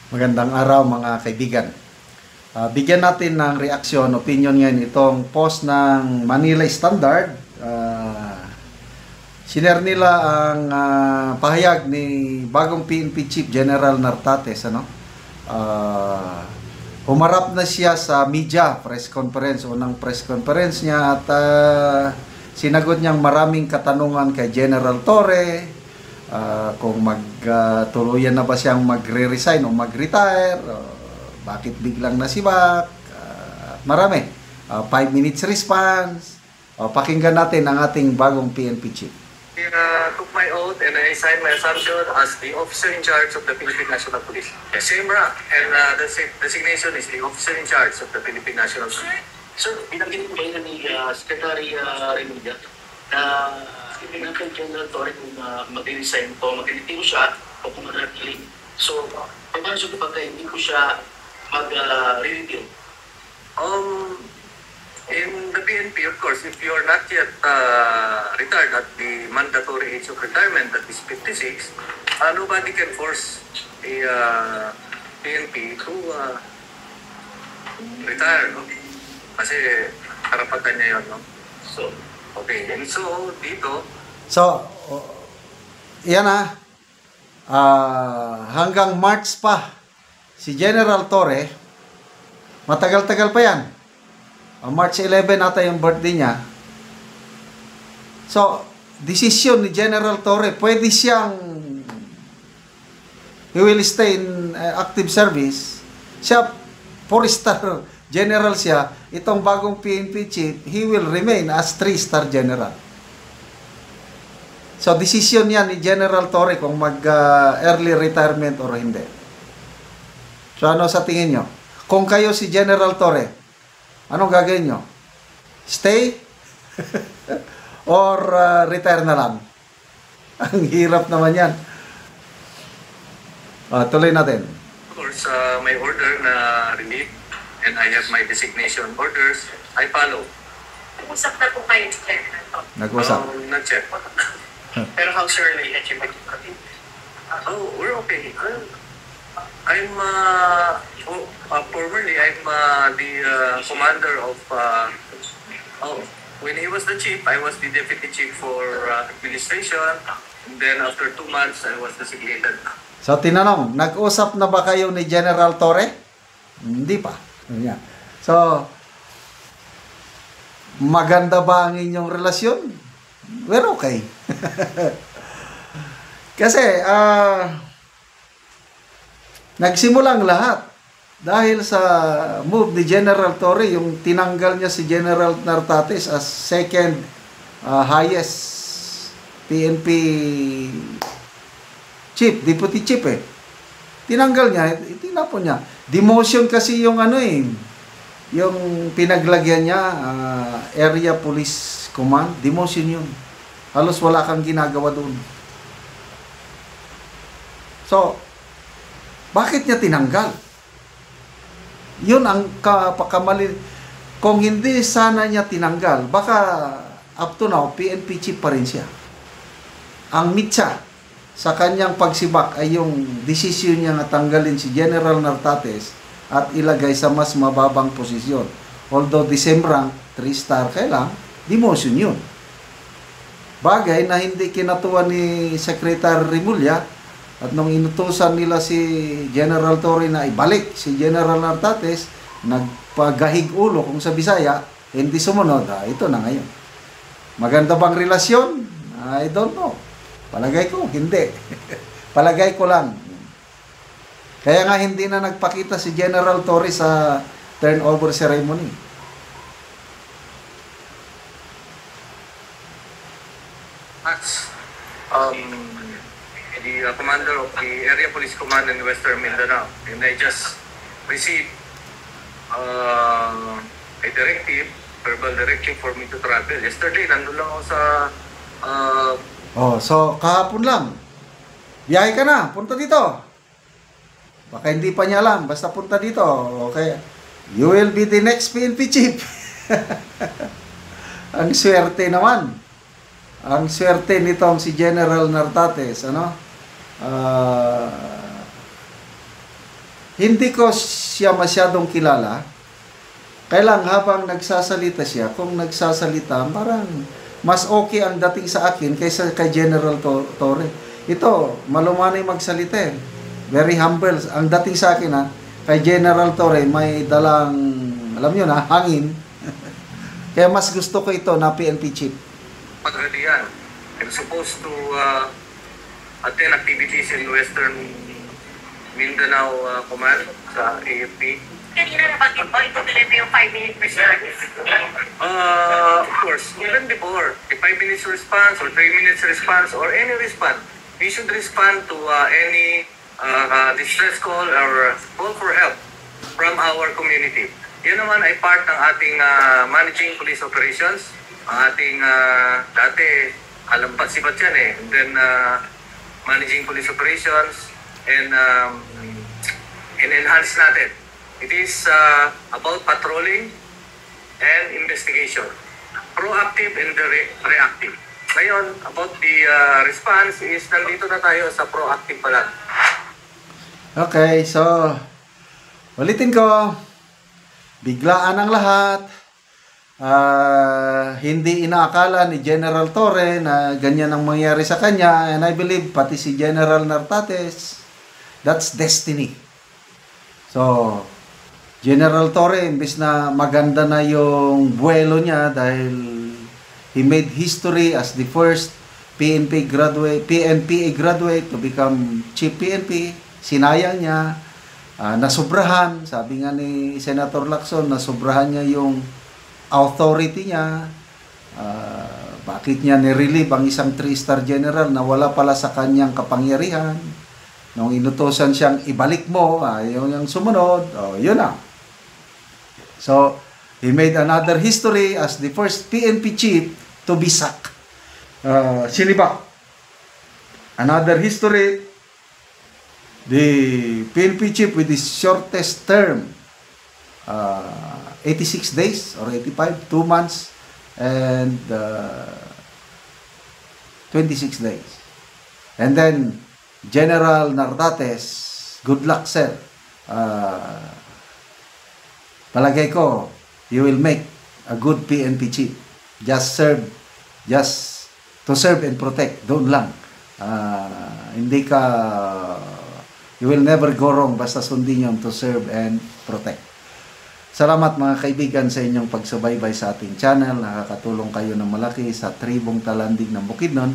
Magandang araw mga kaibigan. Bigyan natin ng reaksyon, opinion ngayon itong post ng Manila Standard. Sinare nila ang pahayag ni bagong PNP Chief General Nartates. Humarap na siya sa media press conference, unang press conference niya, at sinagot niyang maraming katanungan kay General Torre. Kung magtuluyan na ba siyang magre-resign o mag-retire, bakit biglang nasibak, marami. 5 minutes response. Pakinggan natin ang ating bagong PNP chief. I took my oath and I signed my assumption as the officer in charge of the Philippine National Police. The same rank and the designation is the officer in charge of the Philippine National Police. Sir, binanggit po kayo ni Secretary Remulla na hindi natin General Torre kung mag-resign po, mag-retiro siya o kung mag-retiro. So, paano siya kapag hindi po siya mag-retiro? In the PNP, of course, if you are not yet retired at the mandatory age of retirement, that is 56, nobody can force a PNP to retire, no? Kasi karapatan niya yun, no? So, okay. And so, dito, Yan hanggang March pa si General Torre, matagal-tagal pa yan. March 11 ata yung birthday niya. So, desisyon ni General Torre, pwede siyang he will stay in active service. Siya, 4-star general siya. Itong bagong PNP chief, he will remain as 3-star general. So, desisyon yan ni General Torre kung mag-early retirement or hindi. So, ano sa tingin nyo? Kung kayo si General Torre, anong gagawin nyo? Stay? Or retire na lang? Ang hirap naman yan. Tuloy natin. of course, my order na relief and I have my designation orders, I follow. Nag-usap na po kayo ni General Torre. Nag-usap. Not yet. Pero how sir relationship with you? We're okay. Formerly, I'm the commander of, when he was the chief, I was the deputy chief for administration. And then after 2 months, I was designated. So, tinanong, nag-usap na ba kayo ni General Torre? Hindi pa. Yan. So, maganda ba ang inyong relasyon? We're okay. Kasi, nagsimulang lahat dahil sa move ni General Torre, yung tinanggal niya si General Nartates as second highest PNP chief, deputy chief Tinanggal niya, tinapon niya. Demotion kasi yung yung pinaglagyan niya, Area Police Command, demotion yun. Halos wala kang ginagawa doon. So, bakit niya tinanggal? Yun ang kapakamali. Kung hindi sana niya tinanggal, baka up to now, PNP chief pa rin siya. Ang mitsa sa kanyang pagsibak ay yung desisyon niya na tanggalin si General Nartates at ilagay sa mas mababang posisyon. Although the same rank, 3-star, kailang demotion yun. Bagay na hindi kinatuwa ni Secretary Remulla. At nung inutusan nila si General Torre na ibalik si General Nartates, nagpagahig ulo kung sa Bisaya, hindi sumunod. Ito na ngayon. Maganda bang relasyon? I don't know. Palagay ko, hindi. Palagay ko lang. Kaya nga hindi na nagpakita si General Torre sa turnover ceremony. That's the commander of the Area Police Command in Western Mindanao. And I just received a directive, verbal directive for me to travel. Yesterday, nandun lang ako sa... So kahapon lang. Biyahe ka na, punta dito. Baka hindi pa niya alam, basta punta dito. Okay. You will be the next PNP chief. Ang swerte naman. Ang swerte nitong si General Nartates, hindi ko siya masyadong kilala. Kailang habang nagsasalita siya, kung nagsasalita, parang mas okay ang dating sa akin kaysa kay General Torre. Ito, malumanay magsalita eh. Very humble. Ang dating sa akin kay General Torre may dalang, alam nyo na, hangin. Kaya mas gusto ko ito na PNP chief. Pagkalian. I'm supposed to attend activities in Western Mindanao Command sa AFP. Kanina nabanggit mo, itutuloy mo yung 5-minute response. Of course, even before, a 5 minutes response or 3 minutes response or any response, we should respond to any distress call or call for help from our community. Yan naman ay part ng ating managing police operations. Ang ating dati, alampat sibat yan eh. And then, managing police operations and enhance natin. It is about patrolling and investigation. Proactive and reactive. Ngayon, about the response is nandito na tayo sa proactive pa lang. Okay, so ulitin ko, biglaan ang lahat. Hindi inaakala ni General Torre na ganyan ang mangyari sa kanya, and I believe pati si General Nartates, that's destiny. So, General Torre, imbis na maganda na yung buwelo niya dahil he made history as the first PNPA graduate to become chief PNP, sinayang niya, nasobrahan, sabi nga ni Senator Lacson, nasobrahan niya yung authority niya. Bakit niya nirelieve ang isang 3-star general na wala pala sa kanyang kapangyarihan? Nung inutosan siyang ibalik mo, yung sumunod, yun na. So, he made another history as the first PNP chief to be sacked. Sino ba? Another history, the PNP chief with the shortest term, 86 days or 85, 2 months and 26 days. And then, General Nartates, good luck sir. Palagay ko, you will make a good PNP chief. Just to serve and protect. Doon lang. Hindi ka, you will never go wrong basta sundin yung to serve and protect. Salamat mga kaibigan sa inyong pagsubaybay sa ating channel. Nakakatulong kayo ng malaki sa tribong Talandig ng Bukidnon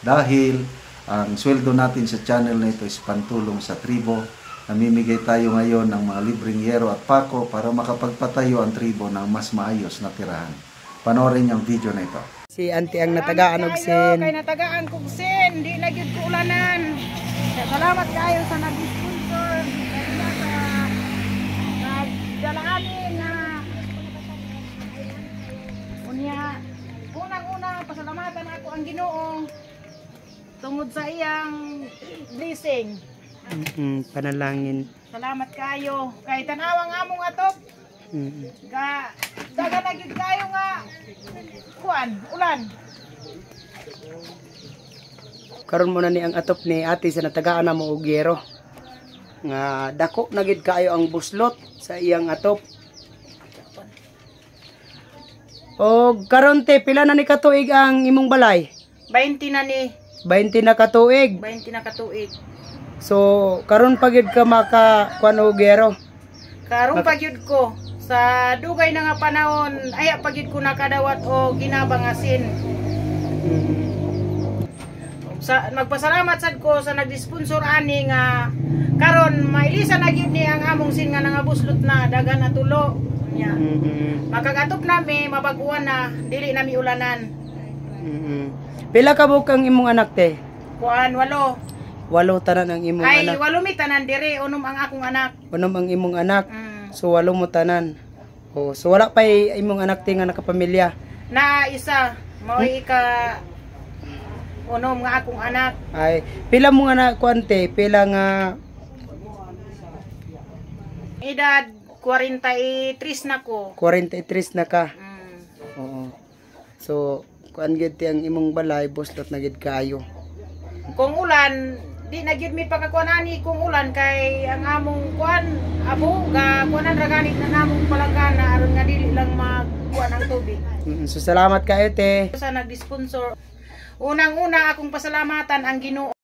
dahil ang sweldo natin sa channel na ito is pantulong sa tribo. Namimigay tayo ngayon ng mga libreng yero at pako para makapagpatayo ang tribo ng mas maayos na tirahan. Panoorin niyo ang video na ito. Si Auntie ang natagaan og sin. Kay natagaan kog sin, di na gyud ko ulanan. Salamat kayo sa nag-sponsor. Nagdalaani na unya. Unang-una pasalamatan ako ang Ginoo tungod sa iyang blessing. Panalangin. Salamat kayo kay tanawang among atok. Ga daga na gyud kayo nga ulan. Karon mo na ni ang atop ni ate sa natagaan na mo og yero. Nga dako na gid kaayo ang buslot sa iyang atop. Og karon te pila na ni katuig ang imong balay? 20 na ni. 20 na katuig. 20 na katuig. So karon pa gid ka maka kuan og yero. Karon pagyud ko sa dugay na nga panahon ay pagyud ko nakadawat o ginabang asin. Sa magpasalamat sad ko sa nagdi-sponsor ani nga karon mailisa na gyud ni ang among sin nga nangabuslot na dagan na tulo nya. Makagatop nami mabaguan na dili nami ulanan. Pila ka bukang imong anak te? Kuan 8. 8 tanan ang imong Ay, anak. Ay 8 mi tanan diri unom ang akong anak. Unom ang imong anak. So 8 mo tanan. Oh, so wala pa imong anak te nga nakapamilya. Na isa mao ika unom nga akong anak. Ay, pila mo nga na kuante, pila nga edad 43 na ko. 43 na ka. Oo. So, kuan gid ti ang imong balay, buslot na gid kayo. Kung ulan, di na gyud mi pagkakuanani kung ulan kay ang among kuan abo ga kuanan ra ganit na namong palanggana aron nga dili lang magkuan ang tubig. So salamat kayo te. Sa nagdi-sponsor. Unang-una akong pasalamatan ang Ginoo